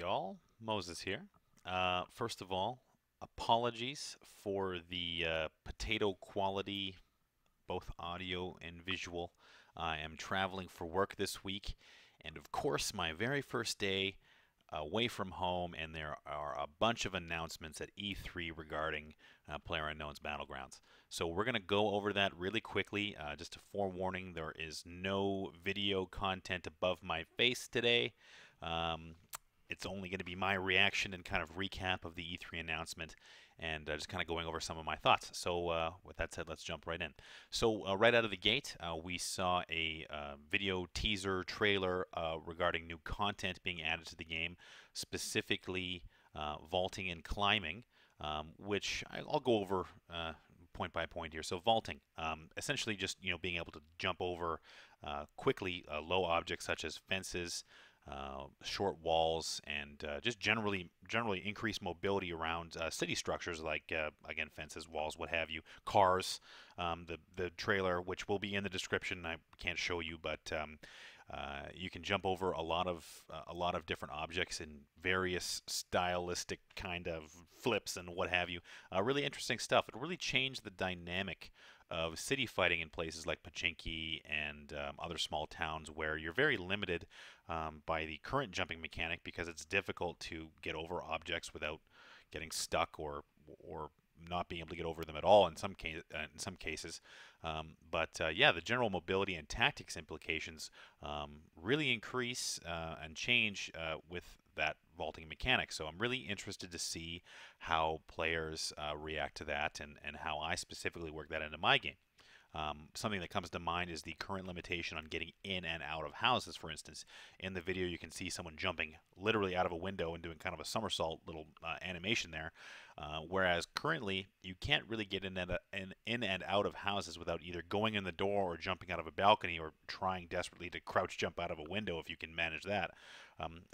y'all? Moses here. First of all, apologies for the potato quality, both audio and visual. I am traveling for work this week, and of course, my very first day away from home, and there are a bunch of announcements at E3 regarding PlayerUnknown's Battlegrounds. So we're going to go over that really quickly. Just a forewarning, there is no video content above my face today. Um, it's only going to be my reaction and kind of recap of the E3 announcement and just kind of going over some of my thoughts. So with that said, let's jump right in. So right out of the gate, we saw a video teaser trailer regarding new content being added to the game, specifically vaulting and climbing, which I'll go over point by point here. So vaulting, essentially just being able to jump over quickly low objects such as fences, short walls, and just generally increase mobility around city structures like again fences, walls, what have you, cars. The trailer, which will be in the description, I can't show you, but you can jump over a lot of different objects in various stylistic kind of flips and what have you. Really interesting stuff. It really changed the dynamic of city fighting in places like Pachinki and other small towns where you're very limited by the current jumping mechanic because it's difficult to get over objects without getting stuck or not being able to get over them at all in some cases. But yeah, the general mobility and tactics implications really increase and change with that vaulting mechanic. So I'm really interested to see how players react to that and how I specifically work that into my game. Something that comes to mind is the current limitation on getting in and out of houses. For instance, in the video you can see someone jumping literally out of a window and doing kind of a somersault little animation there, whereas currently you can't really get in and out of houses without either going in the door or jumping out of a balcony or trying desperately to crouch jump out of a window if you can manage that.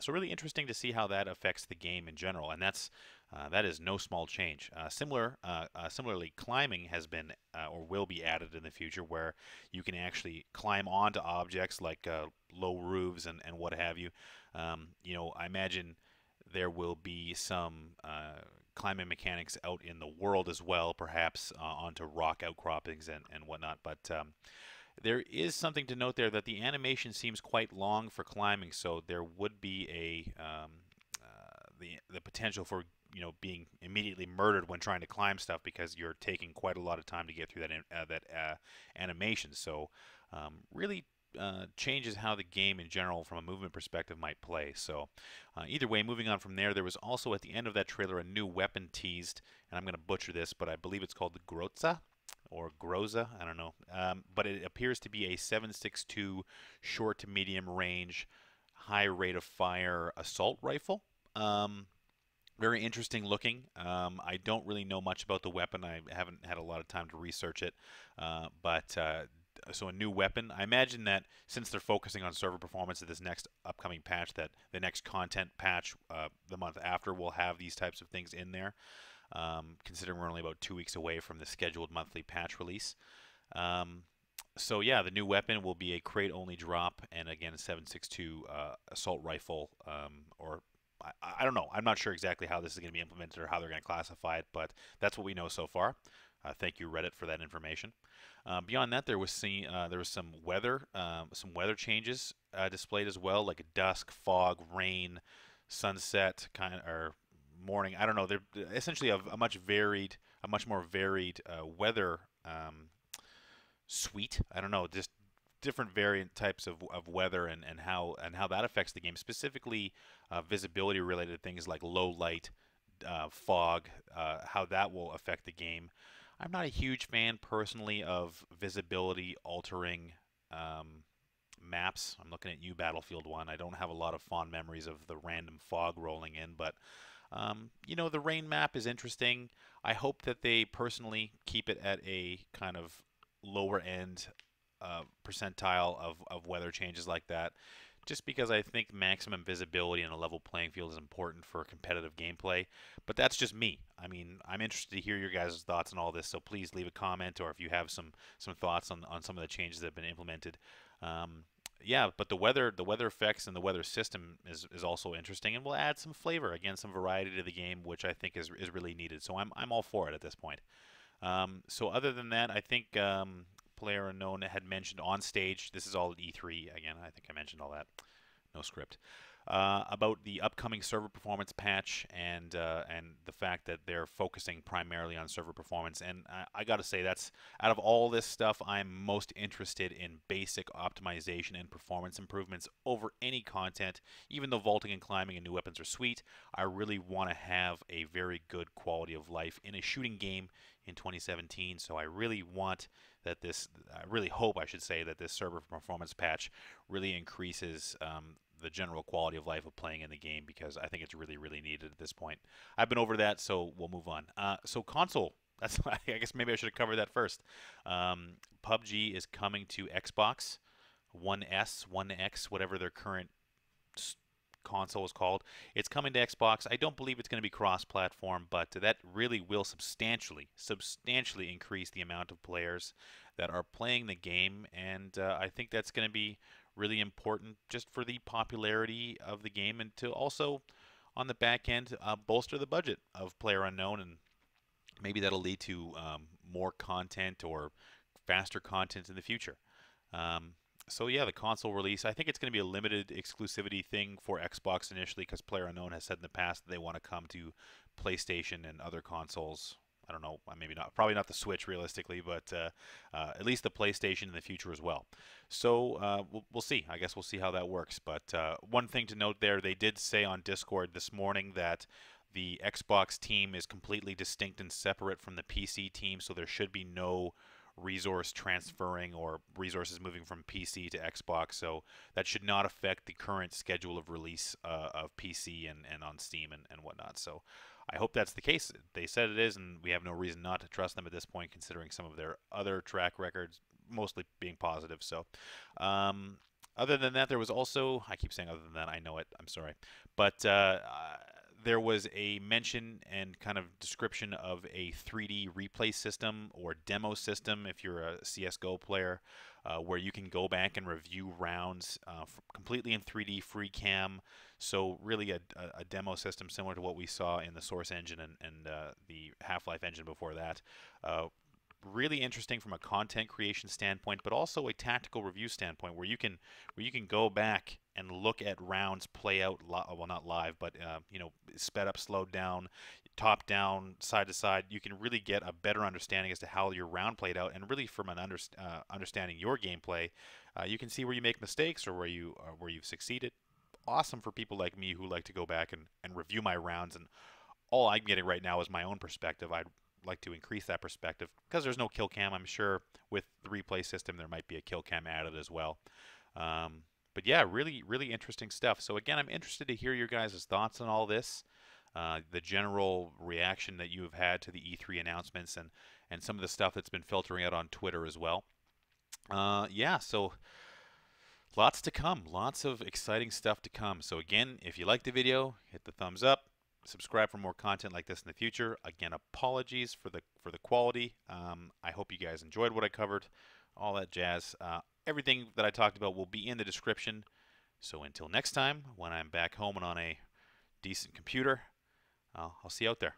So really interesting to see how that affects the game in general, and that is no small change. Similarly, climbing has been or will be added in the future, where you can actually climb onto objects like low roofs and what have you. I imagine there will be some climbing mechanics out in the world as well, perhaps onto rock outcroppings and whatnot. But there is something to note there that the animation seems quite long for climbing, so there would be the potential for being immediately murdered when trying to climb stuff because you're taking quite a lot of time to get through that animation. So really changes how the game in general from a movement perspective might play. So either way, moving on from there, there was also at the end of that trailer a new weapon teased, and I'm going to butcher this, but I believe it's called the Groza or Groza, I don't know. But it appears to be a 7.62 short to medium range, high rate of fire assault rifle. Very interesting looking. I don't really know much about the weapon. I haven't had a lot of time to research it. So a new weapon. I imagine that since they're focusing on server performance of this next upcoming patch, that the next content patch the month after will have these types of things in there. Considering we're only about 2 weeks away from the scheduled monthly patch release. So yeah, the new weapon will be a crate-only drop, and again, a 7.62 assault rifle, or I don't know. I'm not sure exactly how this is going to be implemented or how they're going to classify it, but that's what we know so far. Thank you, Reddit, for that information. Beyond that, there was some weather changes displayed as well, like a dusk, fog, rain, sunset kind of, or morning. I don't know. They're essentially a much more varied weather suite. I don't know, just different variant types of weather and how that affects the game, specifically visibility related things like low light, fog, how that will affect the game. I'm not a huge fan personally of visibility altering maps. I'm looking at you, Battlefield 1. I don't have a lot of fond memories of the random fog rolling in, but the rain map is interesting. I hope that they personally keep it at a kind of lower end percentile of weather changes like that, just because I think maximum visibility and a level playing field is important for competitive gameplay. But that's just me. I mean, I'm interested to hear your guys' thoughts on all this, so please leave a comment, or if you have some thoughts on some of the changes that have been implemented. yeah, but the weather effects and the weather system is also interesting, and will add some flavor, again, some variety to the game, which I think is really needed. So I'm all for it at this point. So other than that, I think Playerunknown had mentioned on stage. This is all at E3 again. I think I mentioned all that. No script. About the upcoming server performance patch and the fact that they're focusing primarily on server performance. And I got to say, that's out of all this stuff, I'm most interested in basic optimization and performance improvements over any content. Even though vaulting and climbing and new weapons are sweet, I really want to have a very good quality of life in a shooting game in 2017. So I really hope, I should say, that this server performance patch really increases the general quality of life of playing in the game, because I think it's really, really needed at this point. I've been over that, so we'll move on. So console, that's I guess maybe I should have covered that first. PUBG is coming to Xbox One S, One X, whatever their current console is called. It's coming to Xbox. I don't believe it's going to be cross-platform, but that really will substantially increase the amount of players that are playing the game, and I think that's going to be really important just for the popularity of the game, and to also, on the back end, bolster the budget of Playerunknown, and maybe that'll lead to more content or faster content in the future. So yeah, the console release, I think it's going to be a limited exclusivity thing for Xbox initially, because Playerunknown has said in the past that they want to come to PlayStation and other consoles. I don't know, maybe not, probably not the Switch realistically, but at least the PlayStation in the future as well. So we'll see. I guess we'll see how that works. But one thing to note there, they did say on Discord this morning that the Xbox team is completely distinct and separate from the PC team, so there should be no resource transferring or resources moving from PC to Xbox, so that should not affect the current schedule of release of PC and on Steam and whatnot. So I hope that's the case. They said it is, and we have no reason not to trust them at this point, considering some of their other track records mostly being positive. So other than that, there was also, I keep saying other than that, I know it, I'm sorry, but there was a mention and kind of description of a 3D replay system or demo system if you're a CSGO player, where you can go back and review rounds completely in 3D free cam. So really a demo system similar to what we saw in the Source engine and the Half-Life engine before that. Really interesting from a content creation standpoint, but also a tactical review standpoint, where you can go back and look at rounds play out, well, not live, but you know, sped up, slowed down, top down, side to side. You can really get a better understanding as to how your round played out, and really from an understanding your gameplay, you can see where you make mistakes or where you've succeeded. Awesome for people like me who like to go back and review my rounds, and all I'm getting right now is my own perspective. I'd like to increase that perspective, because there's no kill cam. I'm sure with the replay system there might be a kill cam added as well. But yeah, really, really interesting stuff. So again, I'm interested to hear your guys' thoughts on all this, the general reaction that you have had to the E3 announcements, and some of the stuff that's been filtering out on Twitter as well. Yeah, so lots to come, lots of exciting stuff to come. So again, if you liked the video, hit the thumbs up. Subscribe for more content like this in the future. Again, apologies for the quality. I hope you guys enjoyed what I covered, all that jazz. Everything that I talked about will be in the description. So until next time, when I'm back home and on a decent computer, I'll see you out there.